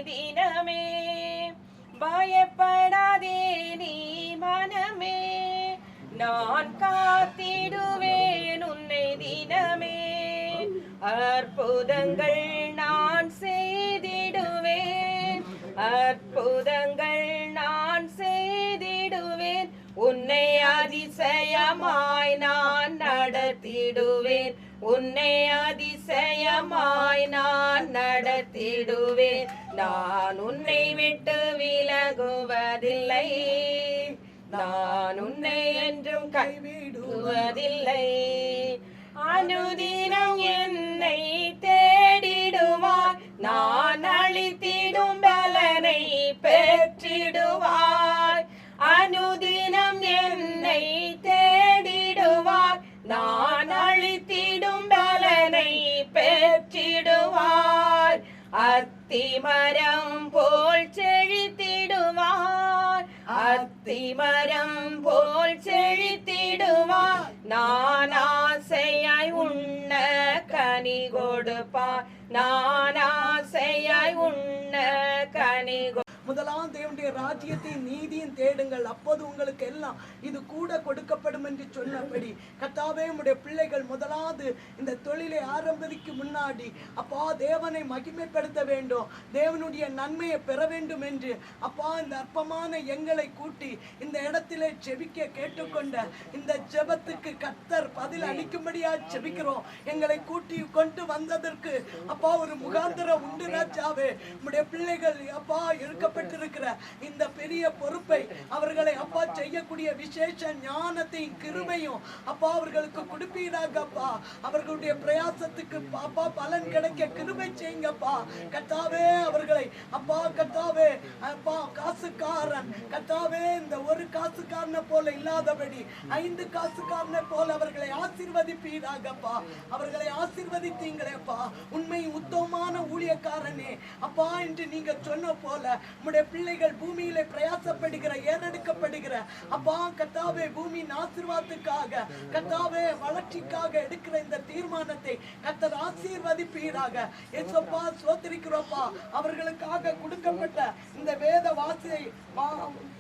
தினமே. பயப்படாதே நீ மனமே, நான் காத்திடுவேன் உன்னை தினமே. அற்புதங்கள் நான் செய்திடுவேன், அற்புதங்கள் நான் செய்திடுவேன். உன்னை அதிசயமாய் நான் நடத்திடுவேன், உன்னை அதிசயமாய் நான் நடத்திடுவேன். நான் உன்னை விட்டு விலகுவதில்லை, நான் உன்னை என்றும் கைவிடுவதில்லை. அனுதினம் என்னை தேடிடுவார், நான் அளித்திடும் பலனை பெற்றிடுவார். அனுதினம் என்னை தேடிடுவார், நான் அளித்திடும் பலனை பெற்றிடுவார். அத்திமரம் போல் செழித்திடுவார், அத்திமரம் போல் செழித்திடுவார். நான் ஆசையாய் உண்ண கனி கொடுப்பார், நான் ஆசையாய் உண்ண கனி. முதலாம் தேவனுடைய ராஜ்யத்தையும் நீதியும் தேடுங்கள், அப்போது உங்களுக்கு எல்லாம் இது கூட கொடுக்கப்படும் என்று சொன்னபடி கர்த்தாவே உம்முடைய பிள்ளைகள் முதலாவது இந்த தொழிலை ஆரம்பிக்கு முன்னாடி அப்பா தேவனை மகிமைப்படுத்த வேண்டும், தேவனுடைய நன்மையை பெற வேண்டும் என்று அப்பா இந்த அற்பமான எங்களை கூட்டி இந்த இடத்திலே செபிக்க கேட்டுக்கொண்ட இந்த ஜெபத்துக்கு கர்த்தர் பதில் அளிக்கும்படியா செபிக்கிறோம். எங்களை கூட்டி கொண்டு வந்ததற்கு அப்பா ஒரு முகாந்திரம் உண்டு ராஜாவே. உம்முடைய பிள்ளைகள் அப்பா இருக்கப்பட்டிருக்கிற இந்த பெரிய பொறுப்பை அவர்களை அப்பா செய்யக்கூடிய விசேஷ ஞானத்தையும் கிருபையும் அப்பா அவர்களுக்கு கொடுப்பீராகப்பா. அவர்களுடைய பிரயாசத்துக்கு அப்பா பலன் கிடைக்க கிருபை செய்யுங்கப்பா கர்த்தாவே. அவர்களை அப்பா கர்த்தாவே அப்பா காசுக்காரன் கர்த்தாவே இந்த ஒரு காசுக்காரனை போல இல்லாதபடி 5 காசுக்காரனை போல அவர்களை ஆசீர்வதிப்பீராகப்பா. அவர்களை ஆசீர்வதித்தீங்களேப்பா, உண்மை உத்தமமான ஊழியக்காரனே அப்பா என்று நீங்க சொன்ன போல உம்முடைய பிள்ளைகள் பூமியிலே பிரயாசப்படுகிற ஏறெடுக்கப்படுகிற அப்பா கர்த்தாவே பூமியின் ஆசீர்வாதத்துக்காக கர்த்தாவே வளர்ச்சிக்காக எடுக்கிற இந்த தீர்மானத்தை கர்த்தர் ஆசீர்வதிப்பீராக. ஏசப்பா ஸ்தோத்திரிக்கிறோப்பா. அவர்களுக்காக கொடுக்கப்பட்ட இந்த வேத வாசியை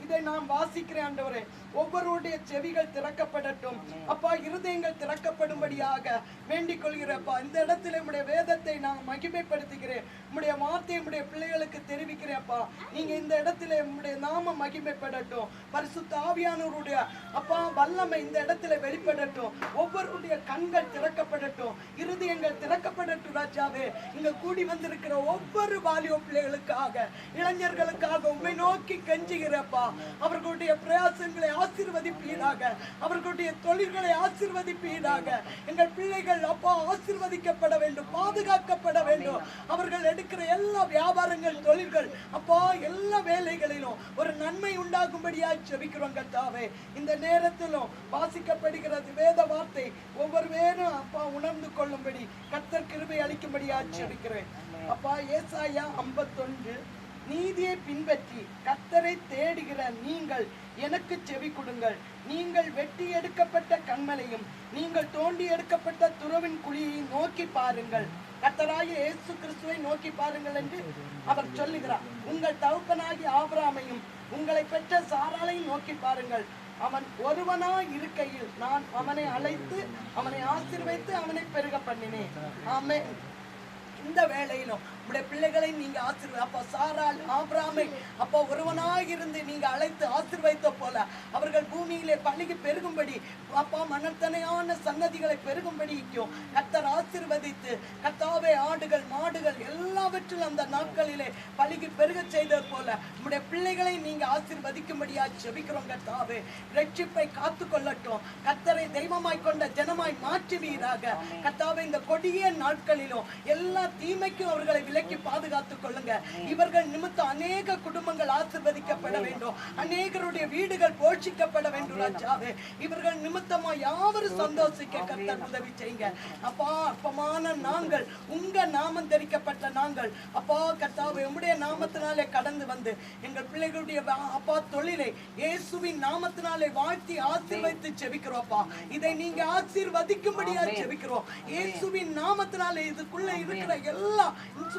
இதை நான் வாசிக்கிறேன் ஆண்டவரே. ஒவ்வொருடைய செவிகள் திறக்கப்படட்டும் அப்பா, இருதயங்கள் திறக்கப்படும்படியாக வேண்டிக் கொள்கிறப்பா. இந்த இடத்துல உம்முடைய வேதத்தை நான் மகிமைப்படுத்துகிறேன், உம்முடைய வார்த்தையை உம்முடைய பிள்ளைகளுக்கு தெரிவிக்கிறேன்ப்பா. நீங்க இந்த இடத்துல உம்முடைய நாம மகிமைப்படட்டும், பரிசுத்த ஆவியானவருடைய அப்பா வல்லமை இந்த இடத்துல வெளிப்படட்டும். ஒவ்வொருடைய கண்கள் திறக்கப்படட்டும், இருதயங்கள் திறக்கப்படட்டும் ராஜாவே. இங்க கூடி வந்திருக்கிற ஒவ்வொரு வாலிப பிள்ளைகளுக்காக இளைஞர்களுக்காக உம்மை நோக்கி கெஞ்சுகிறப்பா. அவர்களுடைய பிரயாசங்களை ஆசீர்வதிப்பீராக, அவர்களுடைய தொழில்களை ஆசீர்வதிப்பீராக. எங்கள் பிள்ளைகள் அப்பா ஆசீர்வதிக்கப்பட வேண்டும், பாதுகாக்கப்பட வேண்டும். அவர்கள் எடுக்கிற எல்லா வியாபாரங்கள் தொழில்கள் அப்பா எல்லா வேலைகளிலும் ஒரு நன்மை உண்டாகும்படியாக ஜெபிக்கிறோம் கர்த்தாவே. இந்த நேரத்திலும் வாசிக்கப்படுகிறது வேத வார்த்தை ஒவ்வொரு பேரும் அப்பா உணர்ந்து கொள்ளும்படி கர்த்தர் கிருபை அளிக்கும்படியாக ஜெபிக்கிறேன் அப்பா. ஏசாயா 51 நீதியை பின்பற்றி கர்த்தரை தேடுகிற நீங்கள் எனக்கு செவி கொடுங்கள். நீங்கள் வெட்டி எடுக்கப்பட்ட கண்மலையும் நீங்கள் தோண்டி எடுக்கப்பட்ட துறவின் குழியை நோக்கி பாருங்கள். கர்த்தராகிய இயேசு கிறிஸ்துவை நோக்கி பாருங்கள் என்று அவர் சொல்லுகிறார். உங்கள் தகப்பனாகிய ஆபிரகாமையும் உங்களை பெற்ற சாராளையும் நோக்கி பாருங்கள். அவன் ஒருவனாய் இருக்கையில் நான் அவனை அழைத்து அவனை ஆசீர்வதித்து அவனை பெருக பண்ணினேன். ஆமென். இந்த வேளையிலும் உடைய பிள்ளைகளை நீங்க ஆசீர்வதி அப்பா. சாராள் ஆபிரகாமை அப்பா ஒருவனாக இருந்து நீங்க அழைத்து ஆசீர்வதித்த போல அவர்கள் பூமியிலே பழுகி பெருகும்படி அப்பா மனத்தனையான சன்னதிகளை பெருகும்படிக்கும் கர்த்தர் ஆசீர்வதித்து கர்த்தாவே ஆடுகள் மாடுகள் எல்லாவற்றிலும் அந்த நாட்களிலே பழுகி பெருக செய்தது போல உடைய பிள்ளைகளை நீங்க ஆசீர்வதிக்கும்படியா ஜெபிக்கிறோம் கர்த்தாவே. ரட்சிப்பை காத்து கொள்ளட்டும். கர்த்தரை தெய்வமாய் கொண்ட ஜனமாய் மாற்றுவீராக கர்த்தாவே. இந்த கொடிய நாட்களிலும் எல்லா தீமைக்கும் அவர்களை விலக்கி பாதுகாத்துக் கொள்ளுங்க. இவர்கள் நிமித்தம் அநேக குடும்பங்கள் ஆசீர்வதிக்கப்பட வேண்டும், அநேகருடைய வீடுகள் போஷிக்கப்பட வேண்டும் ராஜாவே. இவர்கள் நிமித்தமா யாவரும் சந்தோஷிக்க கர்த்தர் உதவி செய்யுங்க அப்பா. அப்பமான நாங்கள் உங்க நாமம் தெரிக்கப்பட்ட நாங்கள் அப்பா கர்த்தாவே உம்முடைய நாமத்தினாலே கடந்து வந்து எங்கள் பிள்ளைகளுடைய அப்பா தொழிலை இயேசுவின் நாமத்தினாலே வாழ்த்தி ஆசீர்வதித்து ஜெபிக்கிறோம் அப்பா. இதை நீங்க ஆசீர்வதிக்கும்படியா ஜெபிக்கிறோம் இயேசுவின் நாமத்தினாலே. இதுக்குள்ள இருக்கிற எல்லா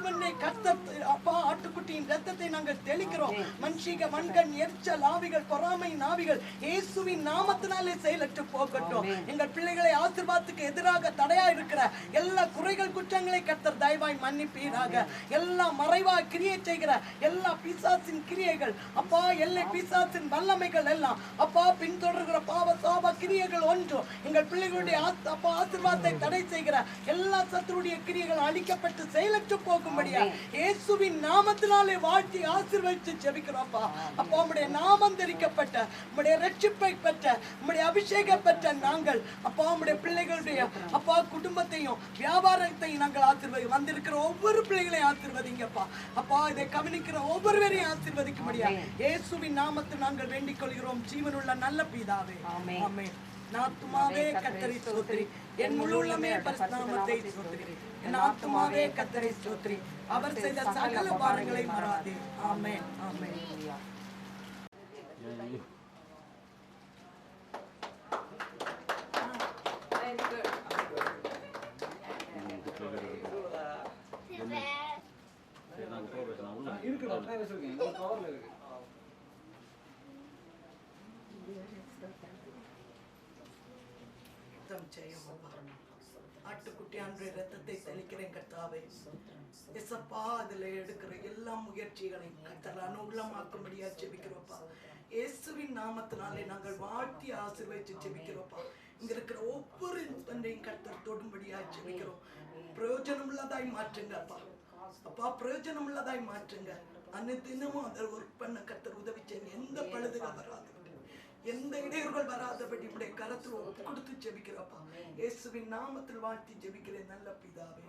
இயேசுவின் கர்த்தர் அப்பா ஆட்டுக்குட்டியின் ரத்தத்தை நாங்கள் தெளிக்கிறோம். மன்ஷிக மண்கண் எரிச்சல் ஆவிகள் பொறாமை ஆவிகள் இயேசுவின் நாமத்தினாலே செயலற்று போகட்டும். எங்கள் பிள்ளைகளை ஆசீர்வாதத்துக்கு எதிராக தடையா இருக்கிற எல்லா குறைகள் குற்றங்களை கர்த்தர் தயவாய் மன்னிப்பீராக. எல்லா மறைவாய் கிரியை செய்கிற எல்லா பிசாசின் கிரியைகள் அப்பா, எல்லை பிசாசின் வல்லமைகள் எல்லாம் அப்பா, பின்தொடர்கிற பாவ சாப கிரியைகள் ஒன்றும் எங்கள் பிள்ளைகளுடைய அப்பா ஆசீர்வாதத்தை தடை செய்கிற எல்லா சத்துருடைய கிரியைகள் அழிக்கப்பட்டு செயலற்று போகும்படியா இயேசுவின் நாமத்தினாலே வாழ்த்தி ஆசீர்வதித்து ஜெபிக்கிறோம்ப்பா. அப்பா, உம்முடைய நாமம் தரிக்கப்பட்ட உம்முடைய ரட்சிப்பை பெற்ற உம்முடைய அபிஷேகம் பெற்ற நாங்கள் அப்பா உம்முடைய பிள்ளைகளுடைய அப்பா குடும்பத்தையும் வியாபாரத்தையும் நாங்கள் ஆசீர்வதி வந்திருக்கிற ஒவ்வொரு பிள்ளைகளையும் ஆசீர்வதிங்கப்பா. அப்பா, இதை கவனிக்கிற ஒவ்வொருவரையும் ஆசீர்வதிக்கும்படியா இயேசுவின் நாமத்தில் நாங்கள் வேண்டிக் கொள்கிறோம் ஜீவனுள்ள நல்ல பிதாவே. ஆமென். என் ஆத்துமாவே கர்த்தரை ஸ்தோத்திரி, என் முழு உள்ளமே பரிசுத்த நாமத்தை ஸ்தோத்திரி. என் ஆத்துமாவே கர்த்தரை ஸ்தோத்திரி, அவர் செய்த சகல பாரங்களை மறாதே. ஆமென். ஆமென். ஆட்டுக்குட்டியானுடைய ரத்தத்தை தெளிக்கிறேன் கர்த்தாவே. எசப்பா, அதுல எடுக்கிற எல்லா முயற்சிகளையும் கர்த்தர் அனுகூலமாக்கும்படியா ஜெபிக்கிறோப்பா. இயேசுவின் நாமத்தினாலே நாங்கள் வாழ்த்தி ஆசீர்வதித்து ஜெபிக்கிறோப்பா. இங்க இருக்கிற ஒவ்வொரு தந்தையும் கர்த்தர் தொடும்படியா ஜெபிக்கிறோம். பிரயோஜனம் உள்ளதாய் மாற்றுங்க அப்பா. அப்பா, பிரயோஜனம் உள்ளதாய் மாற்றுங்க. அன்னிதினமும் அதை ஒர்க் பண்ண கர்த்தர் உதவி செய்யுங்க. எந்த பழுதுகள் வராதபடி, எந்த இடையூறுகள் வராதபடி உடைய கரத்தில் ஒப்பு கொடுத்து ஜெபிக்கிறப்பா. இயேசுவின் நாமத்தில் வாழ்த்தி ஜெபிக்கிறேன் நல்ல பிதாவே.